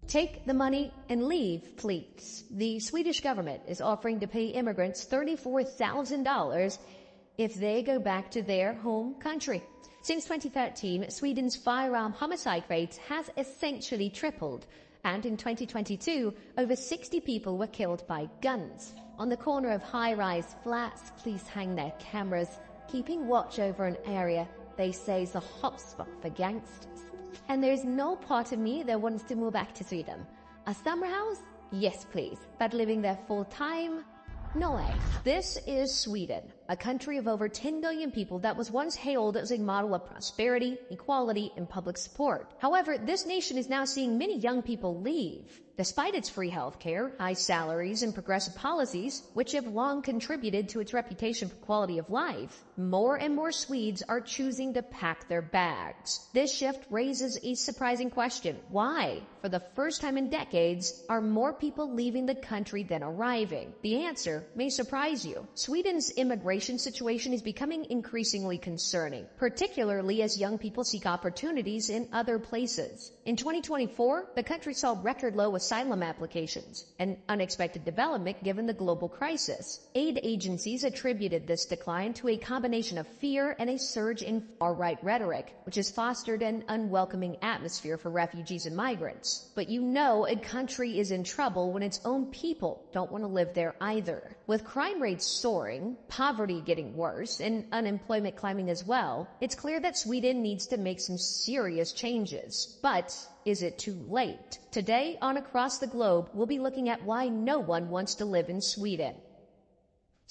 Take the money and leave, please. The Swedish government is offering to pay immigrants $34,000 if they go back to their home country. Since 2013, Sweden's firearm homicide rate has essentially tripled, and in 2022, over 60 people were killed by guns. On the corner of high-rise flats, police hang their cameras, keeping watch over an area they say is a hotspot for gangsters. And there's no part of me that wants to move back to Sweden. A summer house? Yes, please. But living there full-time? No way. This is Sweden, a country of over 10 million people that was once hailed as a model of prosperity, equality, and public support. However, this nation is now seeing many young people leave. Despite its free healthcare, high salaries, and progressive policies, which have long contributed to its reputation for quality of life, more and more Swedes are choosing to pack their bags. This shift raises a surprising question. Why, for the first time in decades, are more people leaving the country than arriving? The answer may surprise you. Sweden's immigration situation is becoming increasingly concerning, particularly as young people seek opportunities in other places. In 2024, the country saw record low asylum applications, an unexpected development given the global crisis. Aid agencies attributed this decline to a combination of fear and a surge in far-right rhetoric, which has fostered an unwelcoming atmosphere for refugees and migrants. But you know a country is in trouble when its own people don't want to live there either. With crime rates soaring, poverty getting worse, and unemployment climbing as well, it's clear that Sweden needs to make some serious changes. But is it too late? Today on Across the Globe, we'll be looking at why no one wants to live in Sweden.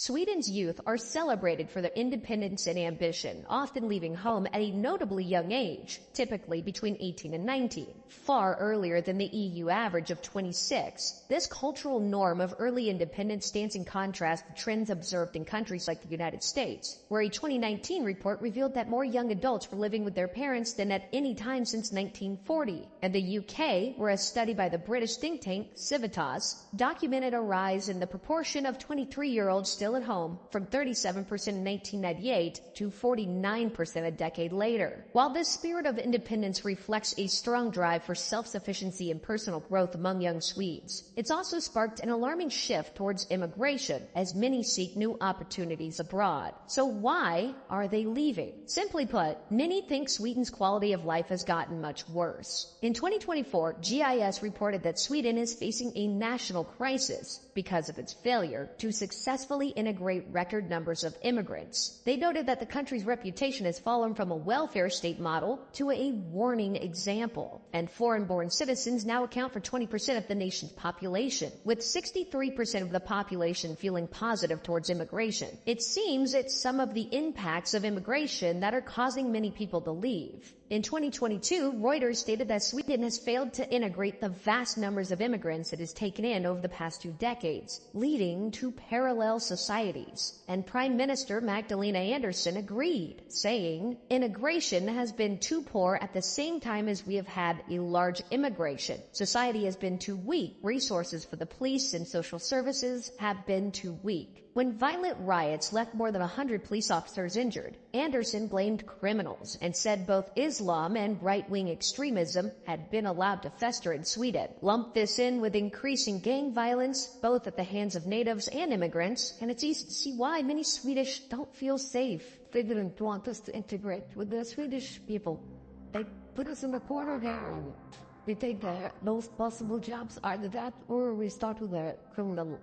Sweden's youth are celebrated for their independence and ambition, often leaving home at a notably young age, typically between 18 and 19, far earlier than the EU average of 26. This cultural norm of early independence stands in contrast to trends observed in countries like the United States, where a 2019 report revealed that more young adults were living with their parents than at any time since 1940. And the UK, where a study by the British think tank Civitas documented a rise in the proportion of 23-year-olds still at home from 37% in 1998 to 49% a decade later. While this spirit of independence reflects a strong drive for self-sufficiency and personal growth among young Swedes, it's also sparked an alarming shift towards immigration as many seek new opportunities abroad. So why are they leaving? Simply put, many think Sweden's quality of life has gotten much worse. In 2024, GIS reported that Sweden is facing a national crisis because of its failure to successfully integrate record numbers of immigrants. They noted that the country's reputation has fallen from a welfare state model to a warning example, and foreign-born citizens now account for 20% of the nation's population, with 63% of the population feeling positive towards immigration. It seems it's some of the impacts of immigration that are causing many people to leave. In 2022, Reuters stated that Sweden has failed to integrate the vast numbers of immigrants it has taken in over the past 2 decades, leading to parallel societies. And Prime Minister Magdalena Andersson agreed, saying, "Integration has been too poor at the same time as we have had a large immigration. Society has been too weak. Resources for the police and social services have been too weak." When violent riots left more than 100 police officers injured, Andersson blamed criminals and said both Islam and right-wing extremism had been allowed to fester in Sweden. Lump this in with increasing gang violence, both at the hands of natives and immigrants, and it's easy to see why many Swedish don't feel safe. They didn't want us to integrate with the Swedish people. They put us in the corner there. We take the most possible jobs, either that or we start with the criminal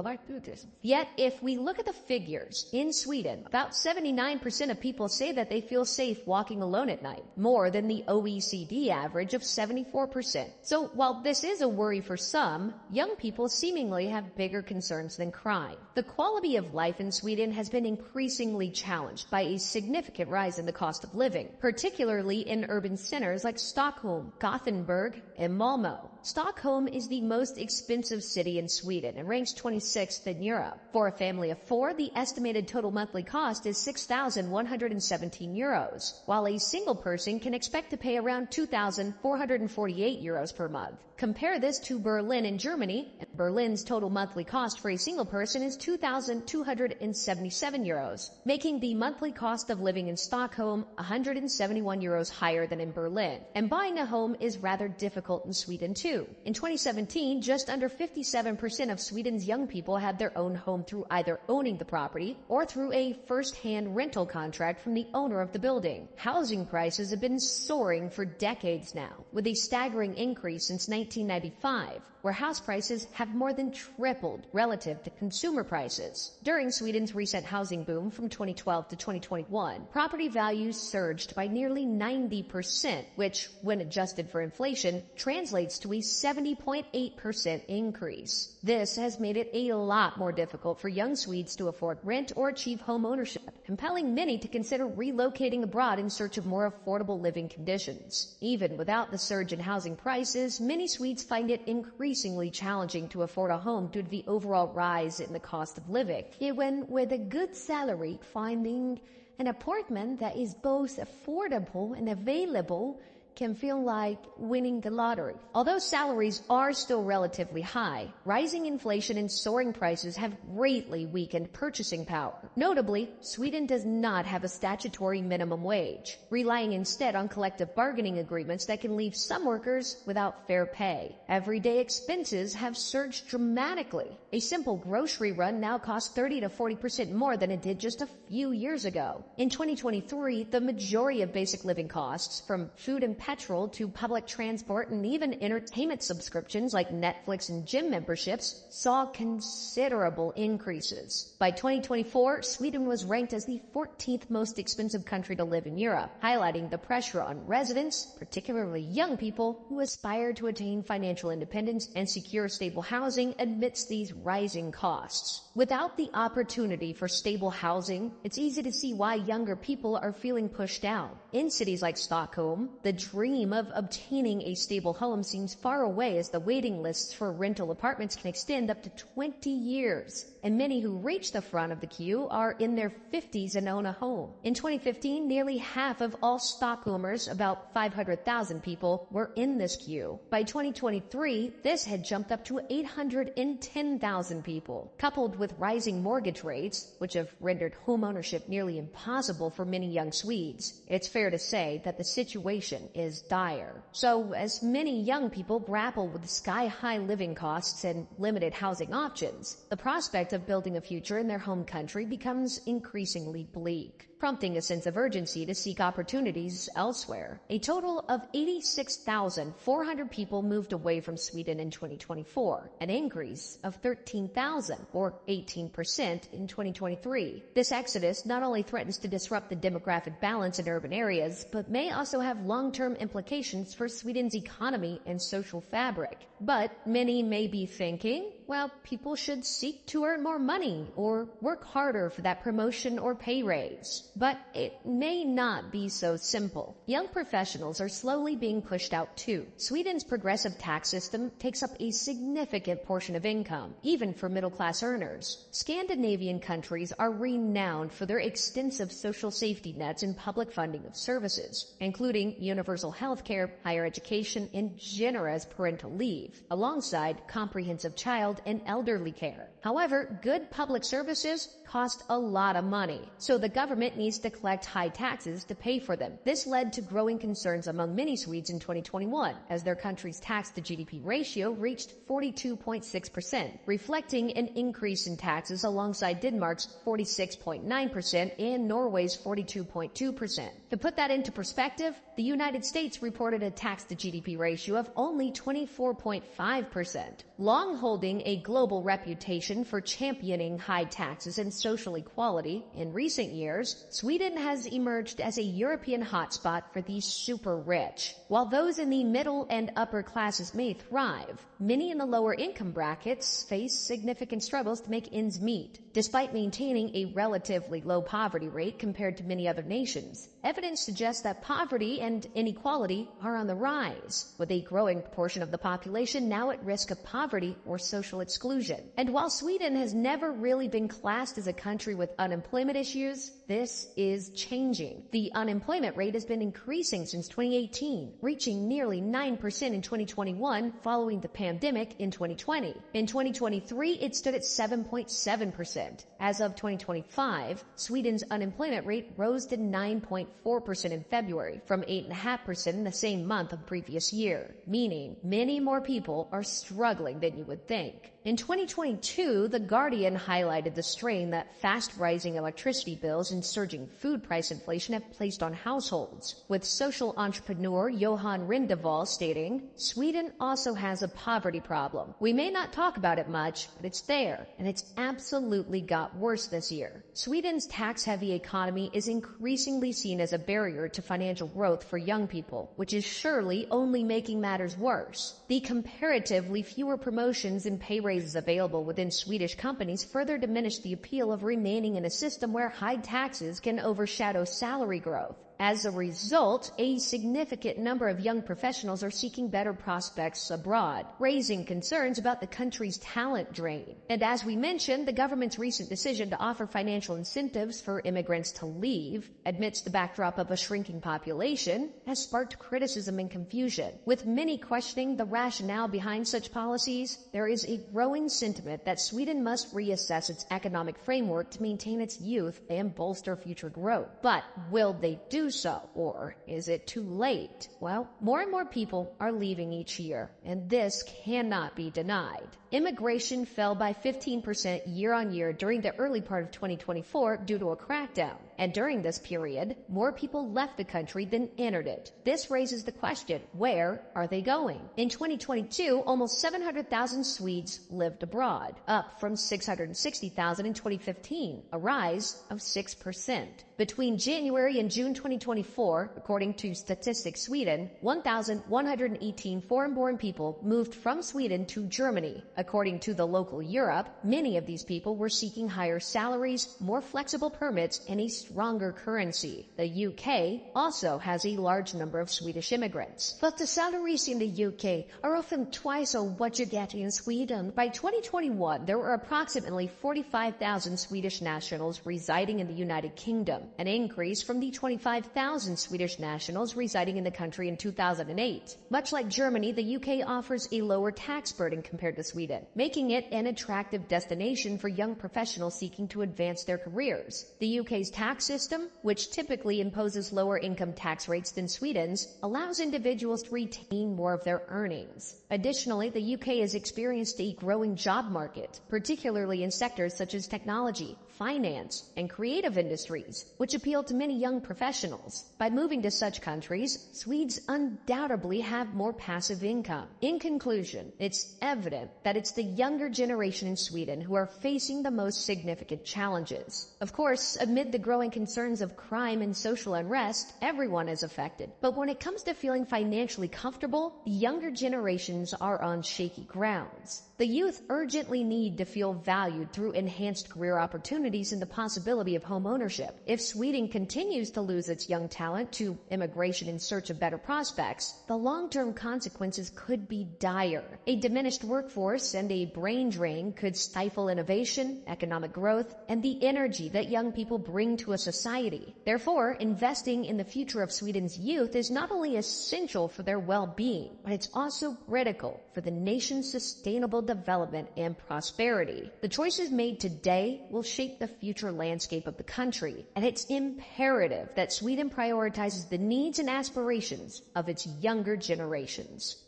activities. Yet, if we look at the figures, in Sweden, about 79% of people say that they feel safe walking alone at night, more than the OECD average of 74%. So, while this is a worry for some, young people seemingly have bigger concerns than crime. The quality of life in Sweden has been increasingly challenged by a significant rise in the cost of living, particularly in urban centers like Stockholm, Gothenburg, and Malmö. Stockholm is the most expensive city in Sweden and ranks 26th in Europe. For a family of 4, the estimated total monthly cost is 6,117 euros, while a single person can expect to pay around 2,448 euros per month. Compare this to Berlin in Germany, Berlin's total monthly cost for a single person is €2,277, making the monthly cost of living in Stockholm €171 higher than in Berlin. And buying a home is rather difficult in Sweden too. In 2017, just under 57% of Sweden's young people had their own home through either owning the property or through a first-hand rental contract from the owner of the building. Housing prices have been soaring for decades now, with a staggering increase since 1995, where house prices have more than tripled relative to consumer prices. During Sweden's recent housing boom from 2012 to 2021, property values surged by nearly 90%, which, when adjusted for inflation, translates to a 70.8% increase. This has made it a lot more difficult for young Swedes to afford rent or achieve home ownership, compelling many to consider relocating abroad in search of more affordable living conditions. Even without the surge in housing prices, many Swedes find it increasingly challenging to afford a home due to the overall rise in the cost of living. Even with a good salary, finding an apartment that is both affordable and available can feel like winning the lottery. Although salaries are still relatively high, rising inflation and soaring prices have greatly weakened purchasing power. Notably, Sweden does not have a statutory minimum wage, relying instead on collective bargaining agreements that can leave some workers without fair pay. Everyday expenses have surged dramatically. A simple grocery run now costs 30 to 40% more than it did just a few years ago. In 2023, the majority of basic living costs, from food and petrol to public transport and even entertainment subscriptions like Netflix and gym memberships, saw considerable increases. By 2024, Sweden was ranked as the 14th most expensive country to live in Europe, highlighting the pressure on residents, particularly young people, who aspire to attain financial independence and secure stable housing amidst these rising costs. Without the opportunity for stable housing, it's easy to see why younger people are feeling pushed out. In cities like Stockholm, the dream of obtaining a stable home seems far away, as the waiting lists for rental apartments can extend up to 20 years. And many who reach the front of the queue are in their 50s and own a home. In 2015, nearly half of all Stockholmers, about 500,000 people, were in this queue. By 2023, this had jumped up to 810,000 people. Coupled with rising mortgage rates, which have rendered home ownership nearly impossible for many young Swedes, it's fair to say that the situation is dire. So, as many young people grapple with sky-high living costs and limited housing options, the prospect of building a future in their home country becomes increasingly bleak, prompting a sense of urgency to seek opportunities elsewhere. A total of 86,400 people moved away from Sweden in 2024, an increase of 13,000, or 18% in 2023. This exodus not only threatens to disrupt the demographic balance in urban areas, but may also have long-term implications for Sweden's economy and social fabric. But many may be thinking, well, people should seek to earn more money or work harder for that promotion or pay raise. But it may not be so simple. Young professionals are slowly being pushed out too. Sweden's progressive tax system takes up a significant portion of income, even for middle-class earners. Scandinavian countries are renowned for their extensive social safety nets and public funding of services, including universal health care, higher education, and generous parental leave, alongside comprehensive child and elderly care. However, good public services cost a lot of money, so the government needs to collect high taxes to pay for them. This led to growing concerns among many Swedes in 2021, as their country's tax-to-GDP ratio reached 42.6%, reflecting an increase in taxes alongside Denmark's 46.9% and Norway's 42.2%. To put that into perspective, the United States reported a tax-to-GDP ratio of only 24.5%. Long holding a global reputation for championing high taxes and social equality, in recent years, Sweden has emerged as a European hotspot for the super rich. While those in the middle and upper classes may thrive, many in the lower income brackets face significant struggles to make ends meet. Despite maintaining a relatively low poverty rate compared to many other nations, evidence suggests that poverty and inequality are on the rise, with a growing proportion of the population now at risk of poverty or social exclusion. And while Sweden has never really been classed as a country with unemployment issues, this is changing. The unemployment rate has been increasing since 2018, reaching nearly 9% in 2021 following the pandemic in 2020. In 2023, it stood at 7.7%. As of 2025, Sweden's unemployment rate rose to 9.4% in February from 8.5% in the same month of the previous year, meaning many more people are struggling than you would think. In 2022, The Guardian highlighted the strain that fast-rising electricity bills and surging food price inflation have placed on households, with social entrepreneur Johan Rindeval stating, "Sweden also has a poverty problem. We may not talk about it much, but it's there, and it's absolutely got worse this year." Sweden's tax-heavy economy is increasingly seen as a barrier to financial growth for young people, which is surely only making matters worse. The comparatively fewer promotions and pay raises available within Swedish companies further diminish the appeal of remaining in a system where high taxes can overshadow salary growth. As a result, a significant number of young professionals are seeking better prospects abroad, raising concerns about the country's talent drain. And as we mentioned, the government's recent decision to offer financial incentives for immigrants to leave, amidst the backdrop of a shrinking population, has sparked criticism and confusion. With many questioning the rationale behind such policies, there is a growing sentiment that Sweden must reassess its economic framework to maintain its youth and bolster future growth. But will they do so, or is it too late? Well, more and more people are leaving each year, and this cannot be denied. Immigration fell by 15% year-on-year during the early part of 2024 due to a crackdown, and during this period, more people left the country than entered it. This raises the question, where are they going? In 2022, almost 700,000 Swedes lived abroad, up from 660,000 in 2015, a rise of 6%. Between January and June 2024, according to Statistics Sweden, 1,118 foreign-born people moved from Sweden to Germany. According to the local Europe, many of these people were seeking higher salaries, more flexible permits, and a stronger currency. The UK also has a large number of Swedish immigrants. But the salaries in the UK are often twice of what you get in Sweden. By 2021, there were approximately 45,000 Swedish nationals residing in the United Kingdom, an increase from the 25,000 Swedish nationals residing in the country in 2008. Much like Germany, the UK offers a lower tax burden compared to Sweden, making it an attractive destination for young professionals seeking to advance their careers. The UK's tax system, which typically imposes lower income tax rates than Sweden's, allows individuals to retain more of their earnings. Additionally, the UK has experienced a growing job market, particularly in sectors such as technology, finance, and creative industries, which appeal to many young professionals. By moving to such countries, Swedes undoubtedly have more passive income. In conclusion, it's evident that it's the younger generation in Sweden who are facing the most significant challenges. Of course, amid the growing concerns of crime and social unrest, everyone is affected. But when it comes to feeling financially comfortable, the younger generations are on shaky grounds. The youth urgently need to feel valued through enhanced career opportunities and the possibility of home ownership. If Sweden continues to lose its young talent to immigration in search of better prospects, the long-term consequences could be dire. A diminished workforce and a brain drain could stifle innovation, economic growth, and the energy that young people bring to a society. Therefore, investing in the future of Sweden's youth is not only essential for their well-being, but it's also critical for the nation's sustainable development and prosperity. The choices made today will shape the future landscape of the country, and it's imperative that Sweden prioritizes the needs and aspirations of its younger generations.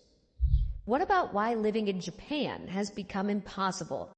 What about why living in Japan has become impossible?